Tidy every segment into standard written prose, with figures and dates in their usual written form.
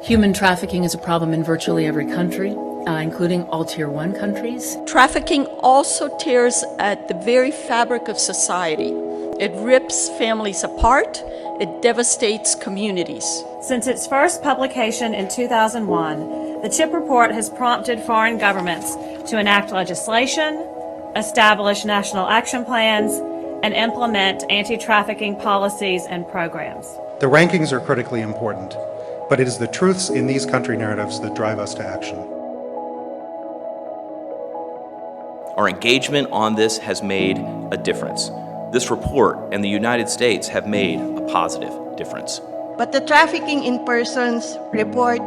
Human trafficking is a problem in virtually every country, including all Tier 1 countries. Trafficking also tears at the very fabric of society. It rips families apart. It devastates communities. Since its first publication in 2001, the CHIP report has prompted foreign governments to enact legislation, establish national action plans, and implement anti-trafficking policies and programs. The rankings are critically important, but it is the truths in these country narratives that drive us to action. Our engagement on this has made a difference. This report and the United States have made a positive difference. But the Trafficking in Persons report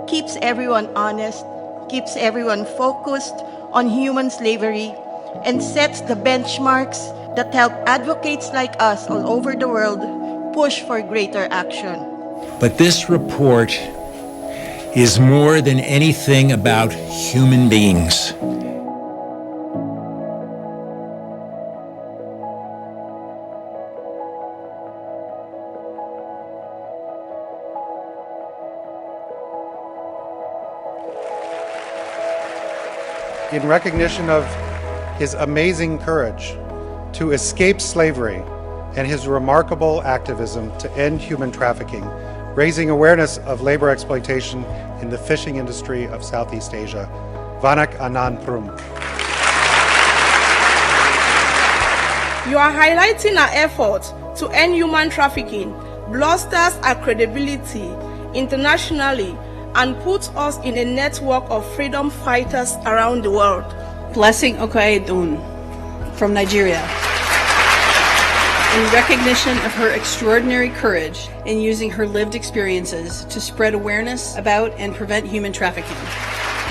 keeps everyone honest, keeps everyone focused on human slavery, and sets the benchmarks that help advocates like us all over the world push for greater action. But this report is more than anything about human beings. In recognition of his amazing courage to escape slavery and his remarkable activism to end human trafficking, raising awareness of labor exploitation in the fishing industry of Southeast Asia, Vanak Anand Prum. You are highlighting our efforts to end human trafficking, bolsters our credibility internationally, and puts us in a network of freedom fighters around the world. Blessing Okaedun from Nigeria, in recognition of her extraordinary courage in using her lived experiences to spread awareness about and prevent human trafficking.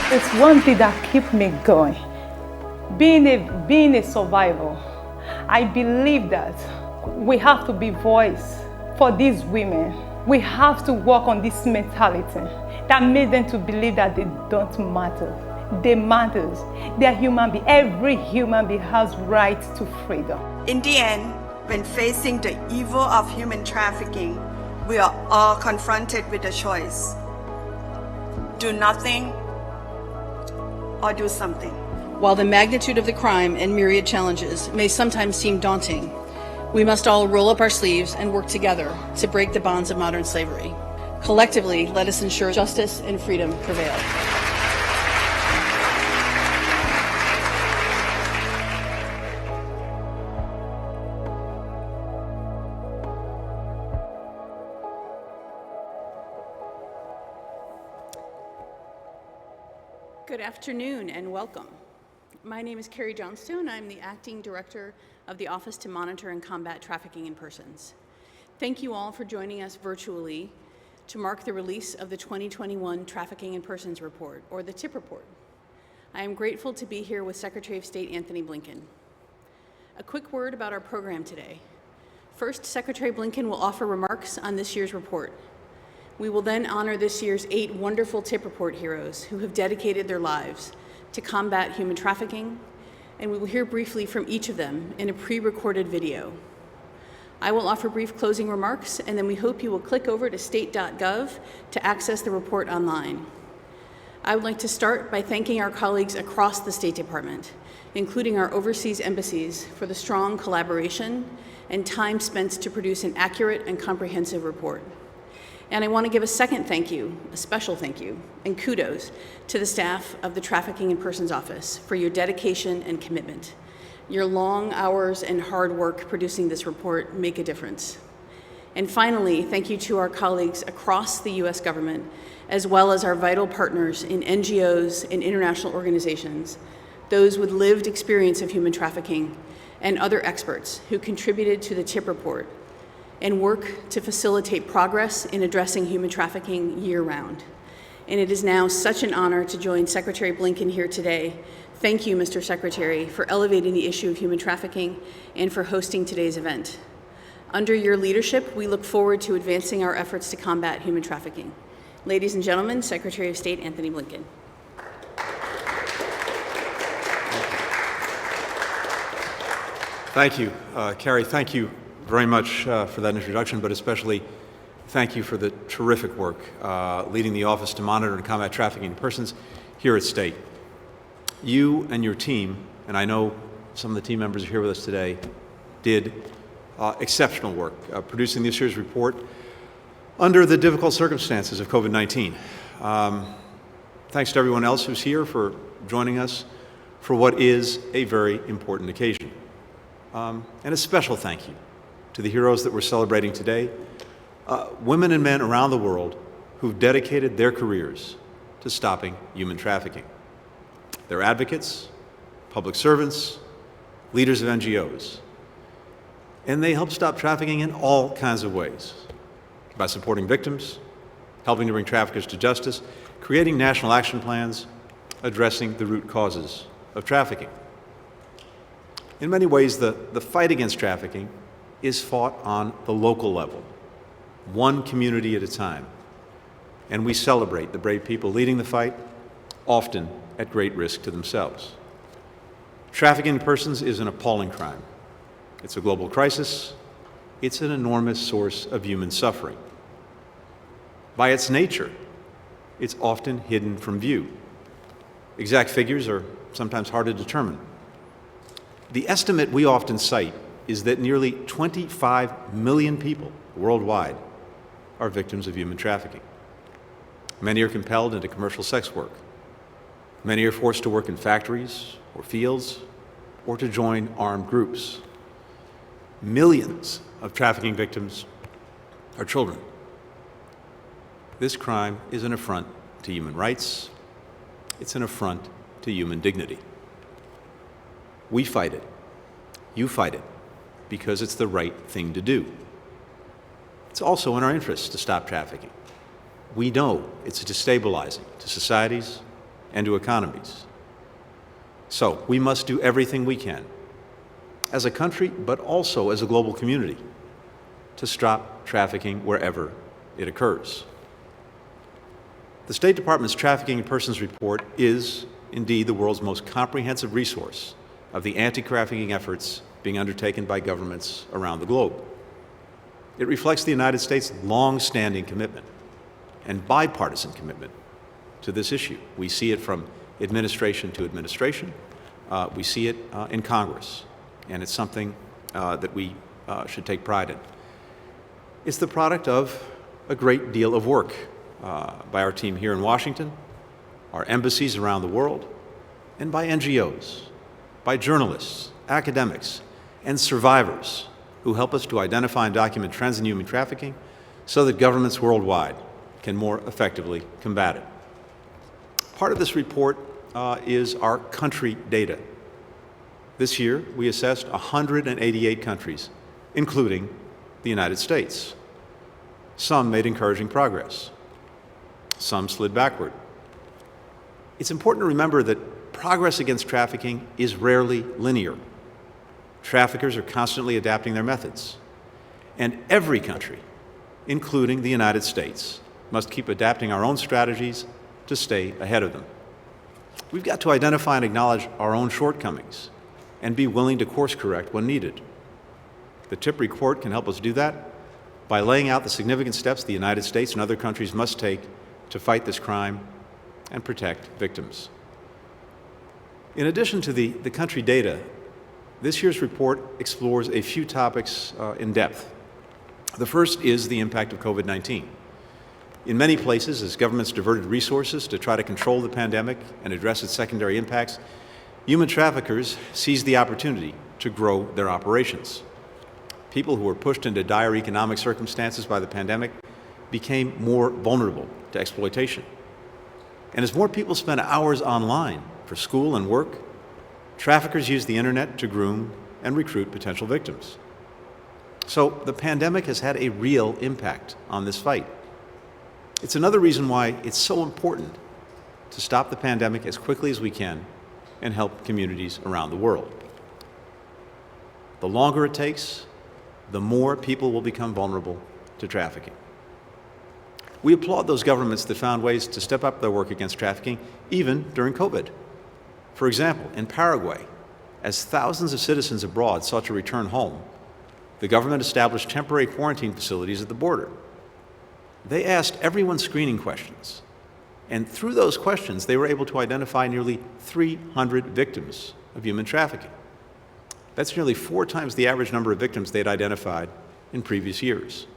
It's one thing that keeps me going. Being a survivor, I believe that we have to be voice for these women. We have to work on this mentality that made them to believe that they don't matter. They matter. They are human beings. Every human being has right to freedom. In the end, when facing the evil of human trafficking, we are all confronted with a choice. Do nothing or do something. While the magnitude of the crime and myriad challenges may sometimes seem daunting, we must all roll up our sleeves and work together to break the bonds of modern slavery. Collectively, let us ensure justice and freedom prevail. Good afternoon and welcome. My name is Carrie Johnstone. I'm the Acting Director of the Office to Monitor and Combat Trafficking in Persons. Thank you all for joining us virtually to mark the release of the 2021 Trafficking in Persons Report, or the TIP report. I am grateful to be here with Secretary of State Antony Blinken. A quick word about our program today. First, Secretary Blinken will offer remarks on this year's report. We will then honor this year's 8 wonderful TIP report heroes who have dedicated their lives to combat human trafficking, and we will hear briefly from each of them in a pre-recorded video. I will offer brief closing remarks, and then we hope you will click over to state.gov to access the report online. I would like to start by thanking our colleagues across the State Department, including our overseas embassies, for the strong collaboration and time spent to produce an accurate and comprehensive report. And I want to give a second thank you, a special thank you, and kudos to the staff of the Trafficking in Persons Office for your dedication and commitment. Your long hours and hard work producing this report make a difference. And finally, thank you to our colleagues across the U.S. government, as well as our vital partners in NGOs and international organizations, those with lived experience of human trafficking, and other experts who contributed to the TIP report and work to facilitate progress in addressing human trafficking year-round. And it is now such an honor to join Secretary Blinken here today. Thank you, Mr. Secretary, for elevating the issue of human trafficking and for hosting today's event. Under your leadership, we look forward to advancing our efforts to combat human trafficking. Ladies and gentlemen, Secretary of State Antony Blinken. Thank you, Carrie. Thank you very much for that introduction, but especially thank you for the terrific work leading the Office to Monitor and Combat Trafficking in Persons here at State. You and your team, and I know some of the team members are here with us today, did exceptional work producing this year's report under the difficult circumstances of COVID-19. Thanks to everyone else who's here for joining us for what is a very important occasion. And a special thank you to the heroes that we're celebrating today, women and men around the world who've dedicated their careers to stopping human trafficking. They're advocates, public servants, leaders of NGOs, and they help stop trafficking in all kinds of ways, by supporting victims, helping to bring traffickers to justice, creating national action plans, addressing the root causes of trafficking. In many ways, the fight against trafficking is fought on the local level, one community at a time, and we celebrate the brave people leading the fight, often at great risk to themselves. Trafficking in persons is an appalling crime. It's a global crisis. It's an enormous source of human suffering. By its nature, it's often hidden from view. Exact figures are sometimes hard to determine. The estimate we often cite is that nearly 25 million people worldwide are victims of human trafficking. Many are compelled into commercial sex work. Many are forced to work in factories or fields or to join armed groups. Millions of trafficking victims are children. This crime is an affront to human rights. It's an affront to human dignity. We fight it. You fight it because it's the right thing to do. It's also in our interest to stop trafficking. We know it's destabilizing to societies and to economies. So we must do everything we can as a country, but also as a global community, to stop trafficking wherever it occurs. The State Department's Trafficking in Persons Report is indeed the world's most comprehensive resource of the anti-trafficking efforts being undertaken by governments around the globe. It reflects the United States' long-standing commitment and bipartisan commitment to this issue. We see it from administration to administration. We see it in Congress, and it's something that we should take pride in. It's the product of a great deal of work by our team here in Washington, our embassies around the world, and by NGOs, by journalists, academics, and survivors who help us to identify and document trends in human trafficking so that governments worldwide can more effectively combat it. Part of this report is our country data. This year, we assessed 188 countries, including the United States. Some made encouraging progress. Some slid backward. It's important to remember that progress against trafficking is rarely linear. Traffickers are constantly adapting their methods. And every country, including the United States, must keep adapting our own strategies to stay ahead of them. We've got to identify and acknowledge our own shortcomings and be willing to course correct when needed. The TIP report can help us do that by laying out the significant steps the United States and other countries must take to fight this crime and protect victims. In addition to the country data, this year's report explores a few topics in depth. The first is the impact of COVID-19. In many places, as governments diverted resources to try to control the pandemic and address its secondary impacts, human traffickers seized the opportunity to grow their operations. People who were pushed into dire economic circumstances by the pandemic became more vulnerable to exploitation. And as more people spent hours online for school and work, traffickers used the internet to groom and recruit potential victims. So the pandemic has had a real impact on this fight. It's another reason why it's so important to stop the pandemic as quickly as we can and help communities around the world. The longer it takes, the more people will become vulnerable to trafficking. We applaud those governments that found ways to step up their work against trafficking, even during COVID. For example, in Paraguay, as thousands of citizens abroad sought to return home, the government established temporary quarantine facilities at the border. They asked everyone screening questions, and through those questions, they were able to identify nearly 300 victims of human trafficking. That's nearly 4 times the average number of victims they'd identified in previous years.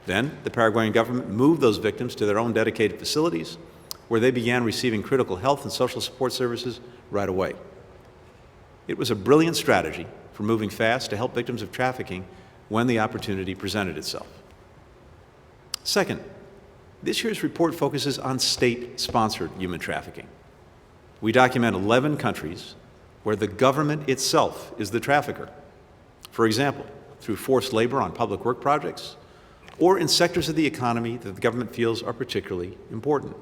Then, the Paraguayan government moved those victims to their own dedicated facilities, where they began receiving critical health and social support services right away. It was a brilliant strategy for moving fast to help victims of trafficking when the opportunity presented itself. Second, this year's report focuses on state-sponsored human trafficking. We document 11 countries where the government itself is the trafficker. For example, through forced labor on public work projects, or in sectors of the economy that the government feels are particularly important.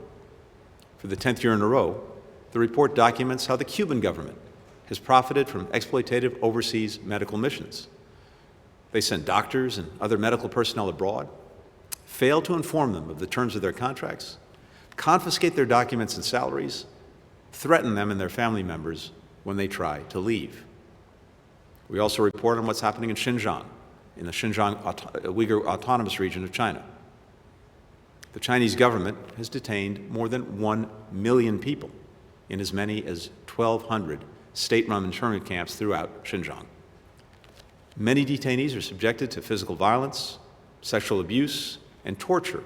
For the 10th year in a row, the report documents how the Cuban government has profited from exploitative overseas medical missions. They send doctors and other medical personnel abroad, fail to inform them of the terms of their contracts, confiscate their documents and salaries, threaten them and their family members when they try to leave. We also report on what's happening in Xinjiang, in the Xinjiang Uyghur Autonomous Region of China. The Chinese government has detained more than 1 million people in as many as 1,200 state-run internment camps throughout Xinjiang. Many detainees are subjected to physical violence, sexual abuse, and torture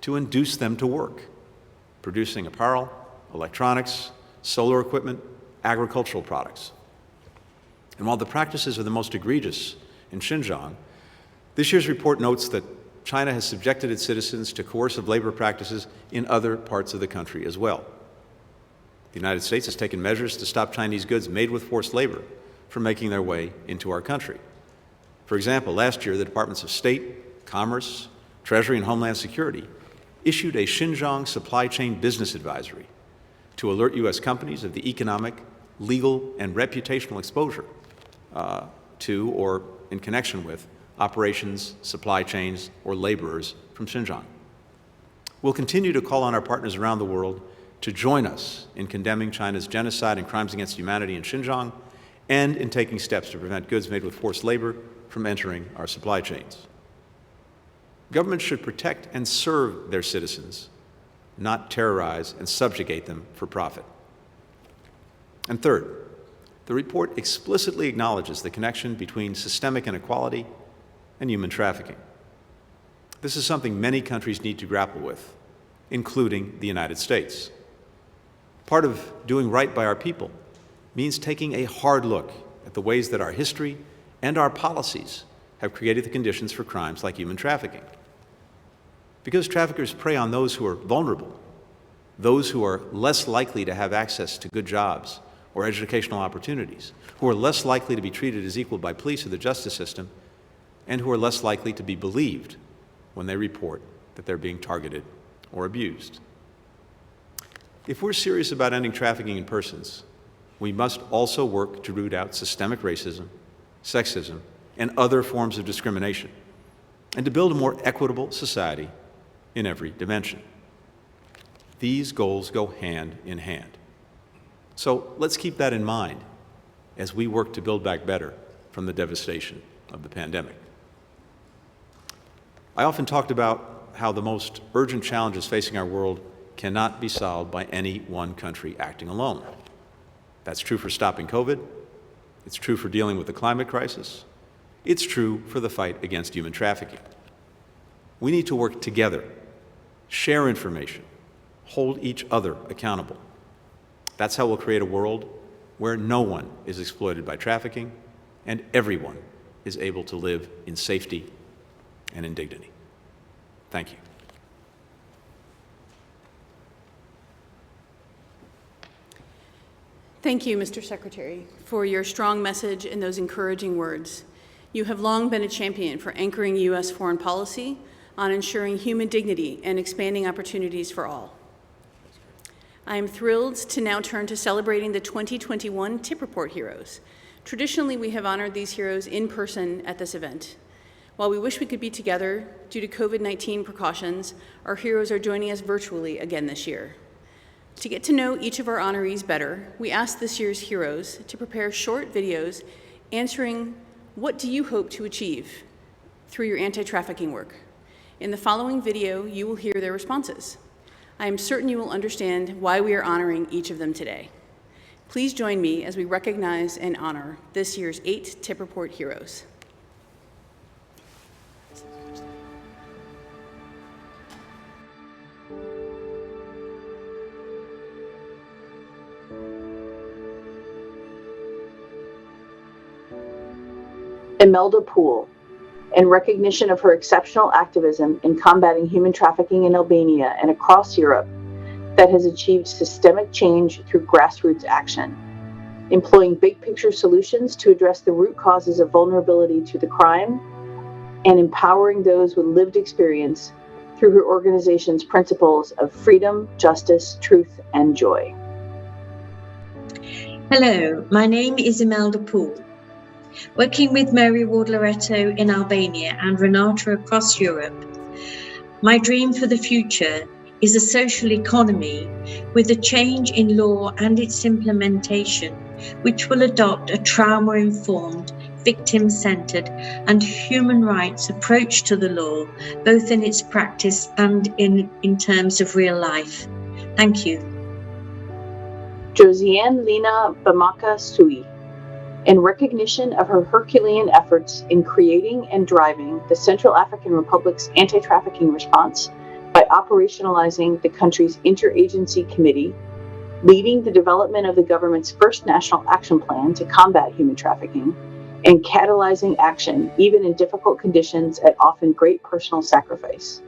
to induce them to work, producing apparel, electronics, solar equipment, agricultural products. And while the practices are the most egregious in Xinjiang, this year's report notes that China has subjected its citizens to coercive labor practices in other parts of the country as well. The United States has taken measures to stop Chinese goods made with forced labor from making their way into our country. For example, last year, the Departments of State, Commerce, Treasury, and Homeland Security issued a Xinjiang supply chain business advisory to alert U.S. companies of the economic, legal, and reputational exposure to or in connection with operations, supply chains, or laborers from Xinjiang. We'll continue to call on our partners around the world to join us in condemning China's genocide and crimes against humanity in Xinjiang and in taking steps to prevent goods made with forced labor from entering our supply chains. Governments should protect and serve their citizens, not terrorize and subjugate them for profit. And third, the report explicitly acknowledges the connection between systemic inequality and human trafficking. This is something many countries need to grapple with, including the United States. Part of doing right by our people means taking a hard look at the ways that our history and our policies have created the conditions for crimes like human trafficking. Because traffickers prey on those who are vulnerable, those who are less likely to have access to good jobs or educational opportunities, who are less likely to be treated as equal by police or the justice system, and who are less likely to be believed when they report that they're being targeted or abused. If we're serious about ending trafficking in persons, we must also work to root out systemic racism, sexism, and other forms of discrimination, and to build a more equitable society in every dimension. These goals go hand in hand. So let's keep that in mind as we work to build back better from the devastation of the pandemic. I often talked about how the most urgent challenges facing our world cannot be solved by any one country acting alone. That's true for stopping COVID. It's true for dealing with the climate crisis. It's true for the fight against human trafficking. We need to work together, share information, hold each other accountable. That's how we'll create a world where no one is exploited by trafficking and everyone is able to live in safety and in dignity. Thank you. Thank you, Mr. Secretary, for your strong message and those encouraging words. You have long been a champion for anchoring U.S. foreign policy on ensuring human dignity and expanding opportunities for all. I am thrilled to now turn to celebrating the 2021 TIP Report heroes. Traditionally, we have honored these heroes in person at this event. While we wish we could be together due to COVID-19 precautions, our heroes are joining us virtually again this year. To get to know each of our honorees better, we asked this year's heroes to prepare short videos answering, what do you hope to achieve through your anti-trafficking work? In the following video, you will hear their responses. I am certain you will understand why we are honoring each of them today. Please join me as we recognize and honor this year's 8 TIP Report heroes. Imelda Poole, in recognition of her exceptional activism in combating human trafficking in Albania and across Europe that has achieved systemic change through grassroots action, employing big-picture solutions to address the root causes of vulnerability to the crime, and empowering those with lived experience through her organization's principles of freedom, justice, truth, and joy. Hello, my name is Imelda Poole. Working with Mary Ward Loretto in Albania and Renata across Europe, my dream for the future is a social economy with a change in law and its implementation, which will adopt a trauma-informed, victim-centered and human rights approach to the law, both in its practice and in terms of real life. Thank you. Josiane Lina Bamaka Sui, in recognition of her Herculean efforts in creating and driving the Central African Republic's anti-trafficking response by operationalizing the country's interagency committee, leading the development of the government's first national action plan to combat human trafficking, and catalyzing action even in difficult conditions at often great personal sacrifice.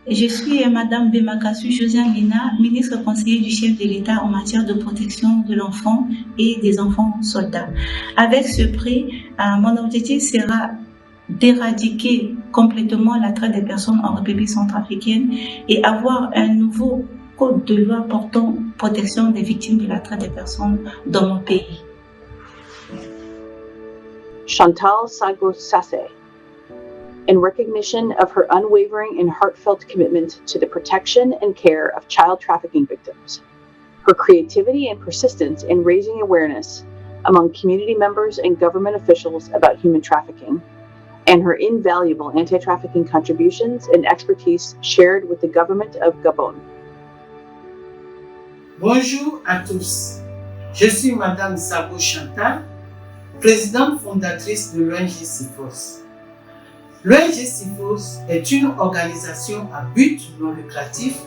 Je suis Madame Bemakasu Josiane Lina, ministre conseiller du chef de l'État en matière de protection de l'enfant et des enfants soldats. Avec ce prix, mon objectif sera d'éradiquer complètement la traite des personnes en République centrafricaine et avoir un nouveau code de loi portant protection des victimes de la traite des personnes dans mon pays. Chantal Sagos Sasse, in recognition of her unwavering and heartfelt commitment to the protection and care of child trafficking victims, her creativity and persistence in raising awareness among community members and government officials about human trafficking, and her invaluable anti-trafficking contributions and expertise shared with the government of Gabon. Bonjour à tous. Je suis Madame Sabo Chantal, présidente fondatrice de l'ONG CIFOS. L'ONG CIFOS est une organisation à but non lucratif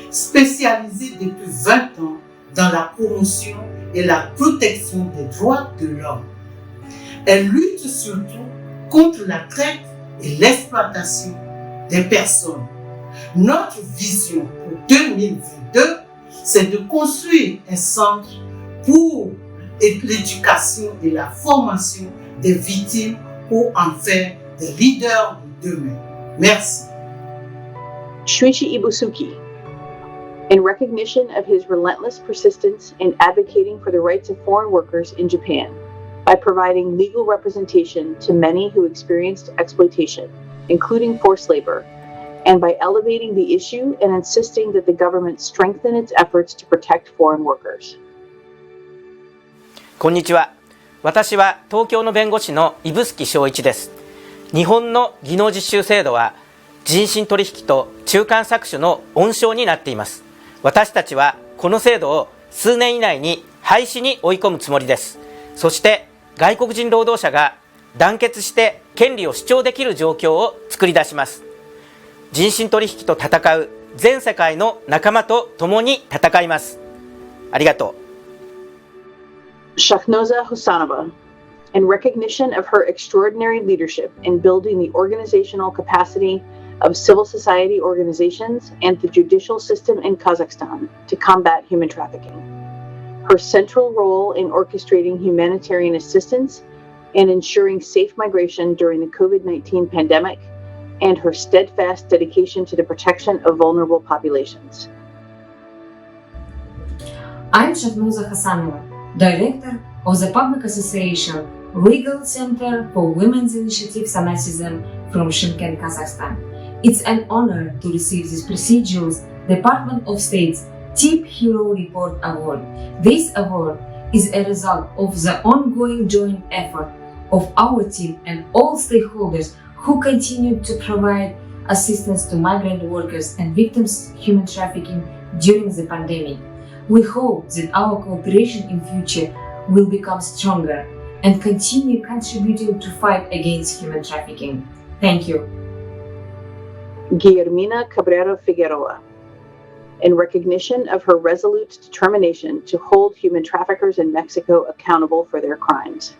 spécialisée depuis 20 ans dans la promotion et la protection des droits de l'homme. Elle lutte surtout contre la traite et l'exploitation des personnes. Notre vision pour 2022, c'est de construire un centre pour l'éducation et la formation des victimes pour en faire des leaders de demain. Merci. Shuichi Ibusuki, in recognition of his relentless persistence in advocating for the rights of foreign workers in Japan by providing legal representation to many who experienced exploitation, including forced labor, and by elevating the issue and insisting that the government strengthen its efforts to protect foreign workers. こんにちは。私は東京の弁護士の指宿正一です。日本の技能実習制度は人身取引と中間搾取の温床になっています。私たちはこの制度を数年以内に廃止に追い込むつもりです。そして外国人労働者が団結して権利を主張できる状況を作り出します。人身取引と戦う全世界の仲間と共に戦います。ありがとう。Shahnoza Husanova, in recognition of her extraordinary leadership in building the organizational capacity of civil society organizations and the judicial system in Kazakhstan to combat human trafficking, her central role in orchestrating humanitarian assistance and ensuring safe migration during the COVID-19 pandemic, and her steadfast dedication to the protection of vulnerable populations. I'm Shahnoza Hasanova, Director of the Public Association Legal Center for Women's Initiative Sanacism from Shymkent, Kazakhstan. It's an honor to receive this prestigious Department of State's TIP Hero Report Award. This award is a result of the ongoing joint effort of our team and all stakeholders who continue to provide assistance to migrant workers and victims of human trafficking during the pandemic. We hope that our cooperation in future will become stronger and continue contributing to fight against human trafficking. Thank you. Guillermina Cabrera Figueroa, in recognition of her resolute determination to hold human traffickers in Mexico accountable for their crimes,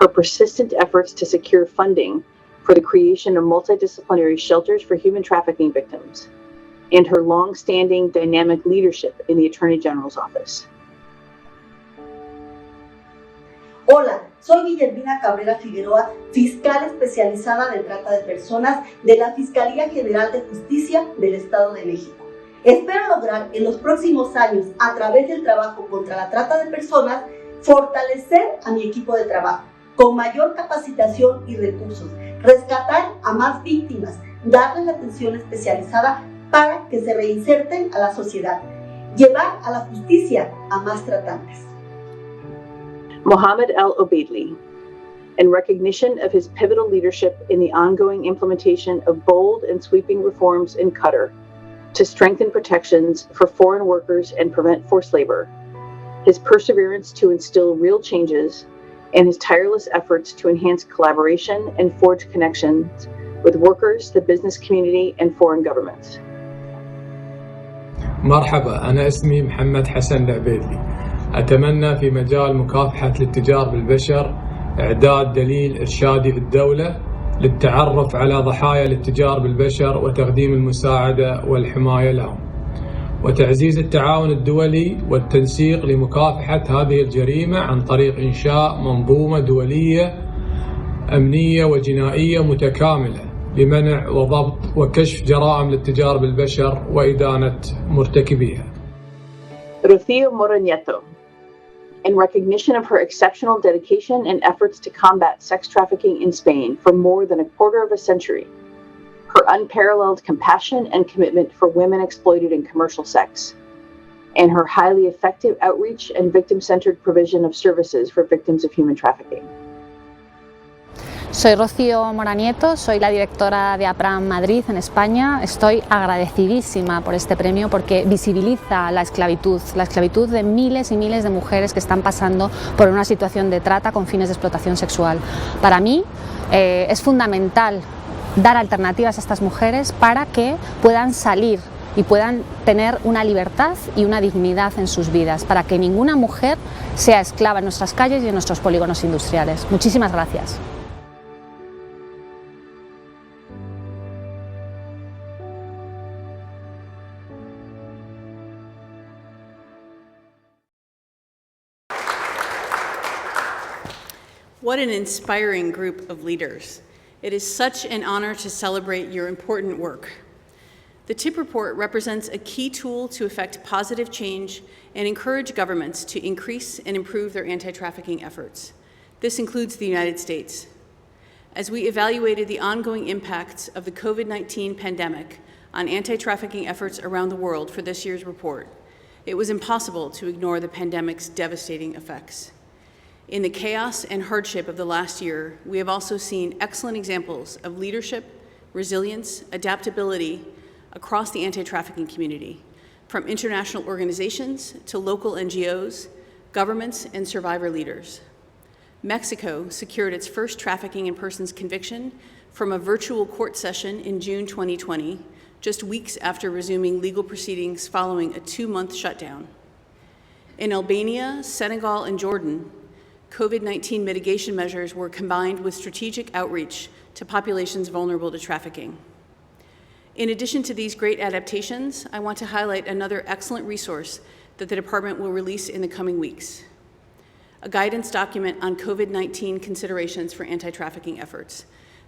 her persistent efforts to secure funding for the creation of multidisciplinary shelters for human trafficking victims, and her long-standing dynamic leadership in the Attorney General's office. Hola, soy Guillermina Cabrera Figueroa, fiscal especializada de trata de personas de la Fiscalía General de Justicia del Estado de México. Espero lograr en los próximos años, a través del trabajo contra la trata de personas, fortalecer a mi equipo de trabajo con mayor capacitación y recursos, rescatar a más víctimas, darles la atención especializada para que se reinserten a la sociedad, llevar a la justicia a más tratantes. Mohammed El Obeidly, in recognition of his pivotal leadership in the ongoing implementation of bold and sweeping reforms in Qatar to strengthen protections for foreign workers and prevent forced labor, his perseverance to instill real changes, and his tireless efforts to enhance collaboration and forge connections with workers, the business community, and foreign governments. مرحبا، أنا اسمي محمد حسن العبيدلي. أتمنى في مجال مكافحة الاتجار بالبشر إعداد دليل إرشادي في الدولة للتعرف على ضحايا الاتجار بالبشر وتقديم المساعدة والحماية لهم، وتعزيز التعاون الدولي والتنسيق لمكافحة هذه الجريمة عن طريق إنشاء منظومة دولية أمنية وجنائية متكاملة لمنع وضبط وكشف جرائم الاتجار بالبشر وإدانة مرتكبيها. Rocío Mora Nieto, in recognition of her exceptional dedication and efforts to combat sex trafficking in Spain for more than a quarter of a century, her unparalleled compassion and commitment for women exploited in commercial sex, and her highly effective outreach and victim-centered provision of services for victims of human trafficking. Soy Rocío Mora Nieto, soy la directora de APRAM Madrid en España. Estoy agradecidísima por este premio porque visibiliza la esclavitud de miles y miles de mujeres que están pasando por una situación de trata con fines de explotación sexual. Para mí es fundamental dar alternativas a estas mujeres para que puedan salir y puedan tener una libertad y una dignidad en sus vidas, para que ninguna mujer sea esclava en nuestras calles y en nuestros polígonos industriales. Muchísimas gracias. What an inspiring group of leaders. It is such an honor to celebrate your important work. The TIP report represents a key tool to effect positive change and encourage governments to increase and improve their anti-trafficking efforts. This includes the United States. As we evaluated the ongoing impacts of the COVID-19 pandemic on anti-trafficking efforts around the world for this year's report, it was impossible to ignore the pandemic's devastating effects. In the chaos and hardship of the last year, we have also seen excellent examples of leadership, resilience, adaptability across the anti-trafficking community, from international organizations to local NGOs, governments, and survivor leaders. Mexico secured its first trafficking in persons conviction from a virtual court session in June 2020, just weeks after resuming legal proceedings following a 2-month shutdown. In Albania, Senegal, and Jordan, COVID-19 mitigation measures were combined with strategic outreach to populations vulnerable to trafficking. In addition to these great adaptations, I want to highlight another excellent resource that the department will release in the coming weeks: a guidance document on COVID-19 considerations for anti-trafficking efforts,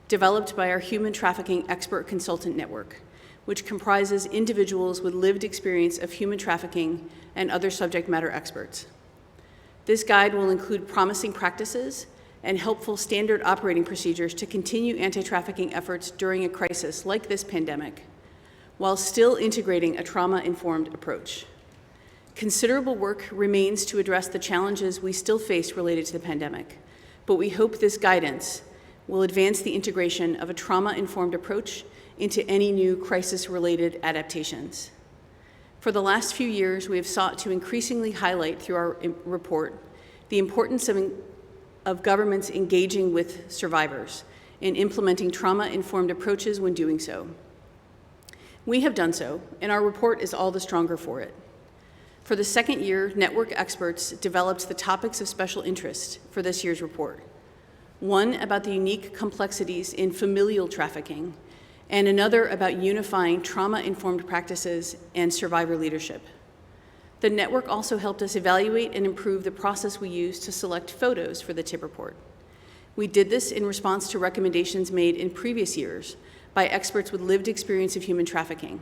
developed by our Human Trafficking Expert Consultant Network, which comprises individuals with lived experience of human trafficking and other subject matter experts. This guide will include promising practices and helpful standard operating procedures to continue anti-trafficking efforts during a crisis like this pandemic, while still integrating a trauma-informed approach. Considerable work remains to address the challenges we still face related to the pandemic, but we hope this guidance will advance the integration of a trauma-informed approach into any new crisis-related adaptations. For the last few years, we have sought to increasingly highlight through our report the importance of governments engaging with survivors and implementing trauma-informed approaches when doing so. We have done so, and our report is all the stronger for it. For the second year, network experts developed the topics of special interest for this year's report. One about the unique complexities in familial trafficking, and another about unifying trauma-informed practices and survivor leadership. The network also helped us evaluate and improve the process we use to select photos for the TIP report. We did this in response to recommendations made in previous years by experts with lived experience of human trafficking.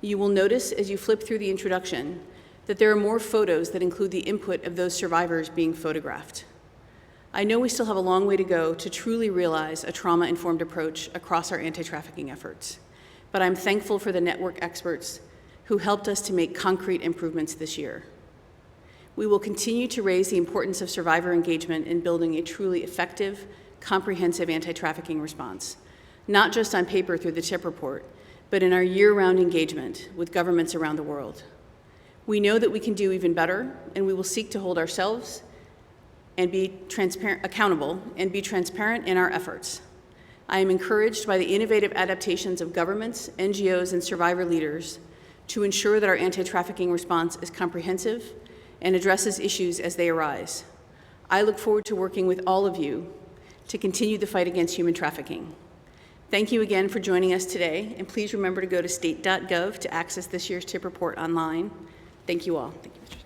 You will notice as you flip through the introduction that there are more photos that include the input of those survivors being photographed. I know we still have a long way to go to truly realize a trauma-informed approach across our anti-trafficking efforts, but I'm thankful for the network experts who helped us to make concrete improvements this year. We will continue to raise the importance of survivor engagement in building a truly effective, comprehensive anti-trafficking response, not just on paper through the TIP report, but in our year-round engagement with governments around the world. We know that we can do even better, and we will seek to hold ourselves and be accountable and be transparent in our efforts. I am encouraged by the innovative adaptations of governments, NGOs, and survivor leaders to ensure that our anti-trafficking response is comprehensive and addresses issues as they arise. I look forward to working with all of you to continue the fight against human trafficking. Thank you again for joining us today, and please remember to go to state.gov to access this year's TIP report online. Thank you all. Thank you, Mr.